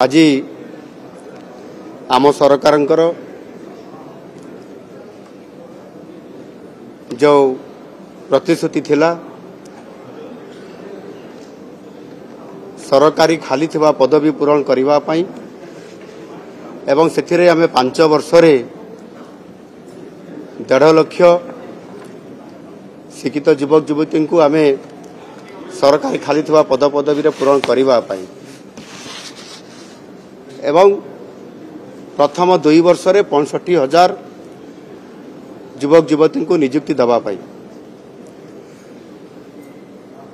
आज आम सरकार जो प्रतिश्रुति थिला सरकारी खाली थिबा पदवी पूरण करबा पई एवं सेथिरे आमे 5 वर्ष रे 1.5 लाख शिक्षित युवक युवती को आमे सरकारी खाली थिबा पदवी रे पूरण करबा पई एवं प्रथम 2 वर्ष रे 65,000 युवक युवती को नियुक्ति दबा पाई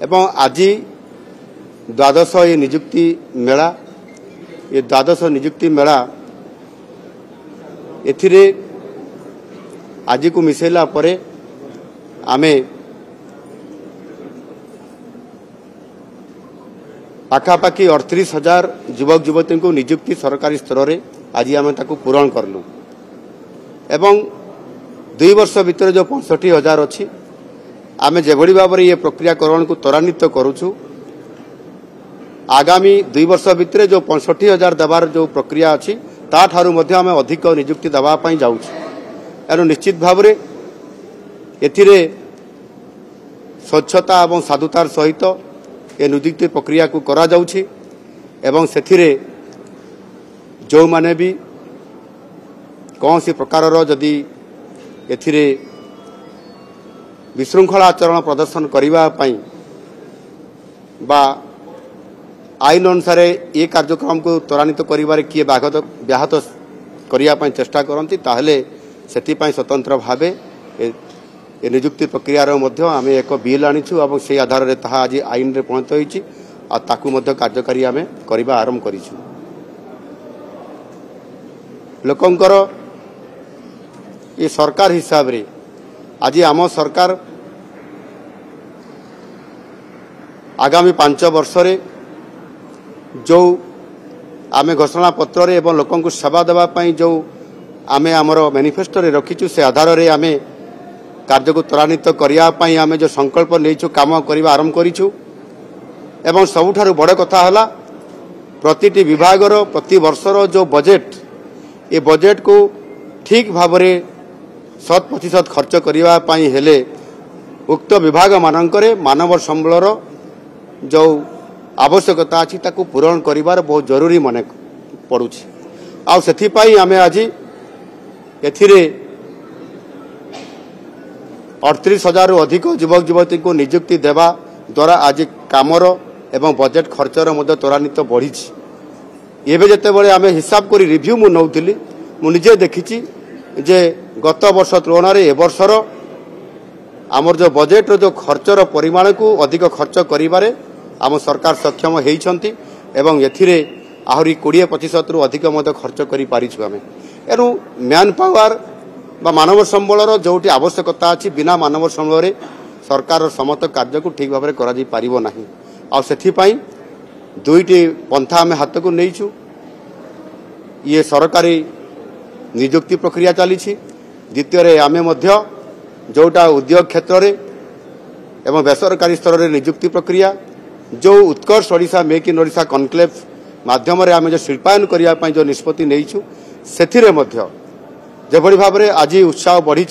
एवं आज द्वादश ये नियुक्ति मेला ये द्वादश नियुक्ति मेला एथिरे आज को मिसेला परे आमे पाखापाखि 38,000 युवक युवती को नियुक्ति सरकारी स्तर रे आज आमे ताकू पूरण करलु एवं 2 वर्ष भीतर जो 65,000 अच्छी आमे जेभली भाव ये प्रक्रियाकरण को त्वरान्वित करूछु आगामी 2 वर्ष भीतर जो 65,000 देवार जो प्रक्रिया अच्छी ताठारु मध्य आमे अधिक नियुक्ति दबा पई जाउछु एनु निश्चित भाव रे एथिरे स्वच्छता एवं साधुतार सहित ए नियुक्ति प्रक्रिया को करा जाउछि एवं सेथिरे जो माने भी कौन सी प्रकार जदि एथिरे विशृंखला आचरण प्रदर्शन करबा पई बा आईन अनुसार ये कार्यक्रम को त्वरान्वित करिबारे किए व्याहत करिया पई चेष्टा करंती ताहले सेति पई स्वतंत्र भावे ए नियुक्ति प्रक्रिया रो मध्य आमे एक बिल आनिछु एवं से आधार रे ताहा आज आईन रे पहुंच होईची आ ताकू मध्य कार्यकारी आमे करिबा आरंभ करिछु लोकंकर ये सरकार हिसाब रे आज आम सरकार आगामी 5 वर्ष रे जो आमे घोषणा पत्र रे एवं लोकं को सेवा देवा पई जो आमे हमर मैनिफेस्टो रे रखिछु से आधार रे आमे कार्य को त्वरान्वित करिया पई आमे जो संकल्प लेइछु काम करिबा आरंभ करिछु एवं सबुठारु बड़ कथा हला प्रतिटी विभाग रो प्रति वर्ष रो जो बजेट ए बजेट को ठीक भाव रे 100% खर्च करिबा पई हेले उक्त विभाग मानकरे मानव संबल रो जो आवश्यकता अछि ताकू पूरण करिवार बहुत जरूरी माने पड़ुछि आ सेथि पई आमे आज एथिरे 38,000 रु अधिक युवक युवती को नियुक्ति देवा द्वारा आज कामर एवं बजेट खर्चर मध्य त्वरान्वित बढ़ी एबे जते बळे आमे हिसाब करी रिव्यू मु नौतिली मु निजे देखिछि जे गत वर्ष तुलना रे ए वर्षर आमर जो बजेट रो जो खर्चर परिमाण को अधिक खर्च करिबारे आम सरकार सक्षम हेइछंती एवं एथिरे आहुरी 20% रु अधिक मध्य खर्च करि पारिछु आमे एनु मैन पावर बा मानव संबलर जोटी आवश्यकता अछि बिना मानव संबल रे सरकार समस्त कार्य को ठीक भाव रे करा जाई पारिबो नाही आ सेथि पई दुईटी पंथा आमे हाथ को नेइछु ये सरकारी नियुक्ति प्रक्रिया चली द्वितीय रे आमे मध्य जोटा उद्योग क्षेत्र रे एवं बेसरकारी स्तर रे नियुक्ति प्रक्रिया जो Utkarsh Odisha make in Odisha conclave माध्यम रे आमे जो शिल्पायन करिया पई जो निष्पत्ति नेइछु सेथिरे मध्य जेभली भाव रे आज उत्साह बढ़ी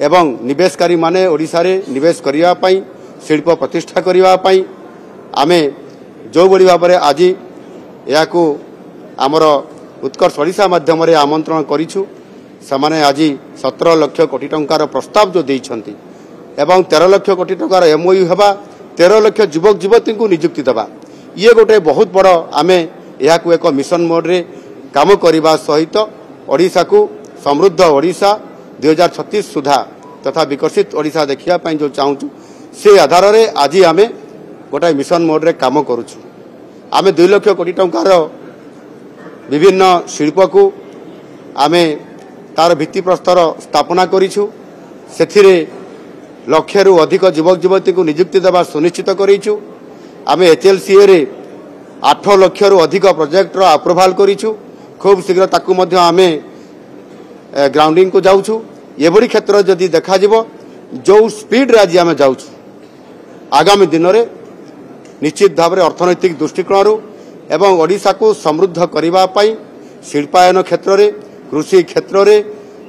एवं निवेशकारी माने ओडिशा रे निवेश करिया पई शिल्प प्रतिष्ठा करिया पई आमे जो बड़ी भाव रे आज याकू आमर उत्कर्ष ओडिशा माध्यम रे आमंत्रण करिछु समाने आज 17 लाख कोटी टंकार प्रस्ताव जो देइछंती एवं 13 लाख कोटी टंकार एमओयू हेबा 13 लाख युवक युवती को नियुक्ति देबा ये गोटे बहुत बड़ आमे याकू एक मिशन मोड रे काम करिबा सहित ओडिशा को समृद्ध ओडिशा 2036 सुधा तथा विकसित ओडिशा देखिया पई जो चाहूछु से आधार रे आज आमे गोटे मिशन मोड रे काम करूछु आमे 2 लाख कोटी टंकार विभिन्न शिल्प को आमे तार भित्ति प्रस्तर स्थापना करिछु सेथिरे लक्षरु अधिक युवक युवती को नियुक्ति देवा सुनिश्चित करिछु आमे एचएलसीए रे 8 लाख रु अधिक प्रोजेक्ट रो अप्रूवल करिछु खूब शीघ्र ताकू मध्य आमे ग्राउंडिंग को जाउछु ये बड़ी क्षेत्र जदि देखा जिवो जो स्पीड रे आज आमे जाउछु आगामी दिन रे निश्चित भाव में अर्थनैतिक दृष्टिकोण एवं ओडिशा को समृद्ध करने पाई शिल्पायन क्षेत्र में कृषि क्षेत्र में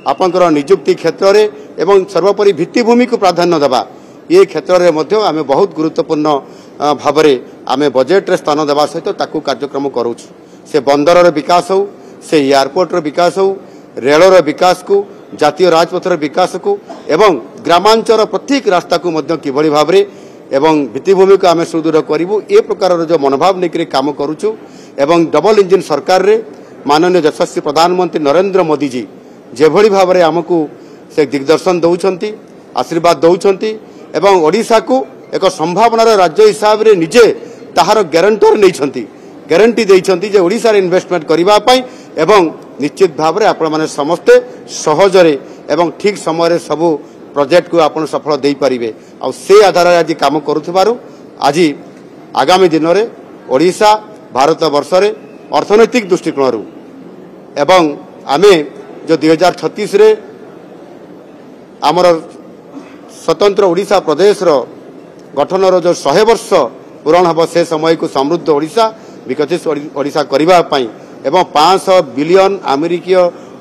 आपंकर निजुक्ति क्षेत्र में एवं सर्वोपरि भित्तिभूमि को प्राधान्य देवा ये क्षेत्र में मध्य आमे बहुत गुरुत्वपूर्ण भाव में आमे बजेट रे स्थान देवा सहित ताकू कार्यक्रम करूँ से बंदर विकास हो से एयरपोर्ट विकास हो रेलर विकास को जातीय राजपथर विकास को एवं ग्रामांचल प्रत्येक रास्ता को मध्य किभली भाव में एवं भित्तिभूमि को आमे सुदृढ़ करूँ ए प्रकार जो मनोभाव लेकर काम करूँ एवं डबल इंजिन सरकार रे माननीय यशस्वी प्रधानमंत्री नरेंद्र मोदी जी जेभली भाव में आमको से दिग्दर्शन दौरान आशीर्वाद दौरान एवं ओडिशा को एक संभावनार राज्य हिसाब रे निजे ताहार ग्यारंटर नहीं ग्यारंटी देइछंती जे ओडिशा रे इन्वेस्टमेंट करिबा पई एवं निश्चित भाव में आपण माने समस्ते सहजरे एवं ठीक समय सब प्रोजेक्ट को आपण सफल देई परिबे आ से आधार आज काम करूथबारु आज आगामी दिन में ओडिशा भारत वर्ष रे अर्थनैतिक दृष्टिकोण एवं आमे जो 2036 रे आमर स्वतंत्र ओडिशा प्रदेश रो गठन रो जो 100 वर्ष पूरण हम से समय को समृद्ध ओडिशा विकसित ओडिशा करबा पई एवं 500 बिलियन अमेरिकीय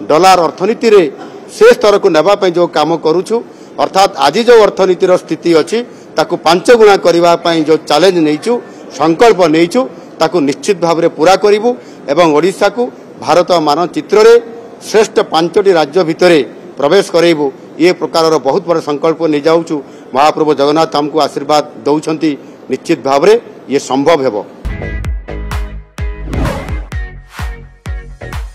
डॉलर अर्थनीति रे से स्तर को नेबा पई जो काम करूछु अर्थात आज जो अर्थनीतिर स्थिति अछि ताकू 5 गुणा करबा पई जो चैलेंज नैछु संकल्प नैछु ताकू निश्चित भाव में पूरा करिवु एवं ओडिशा को भारत मानचित्र रे श्रेष्ठ 5टी राज्य भितरे प्रवेश करेबु ये प्रकार बहुत बड़ा संकल्प नहीं जाऊँ महाप्रभु जगन्नाथ हमको आशीर्वाद दौरान निश्चित भाव में ये संभव है।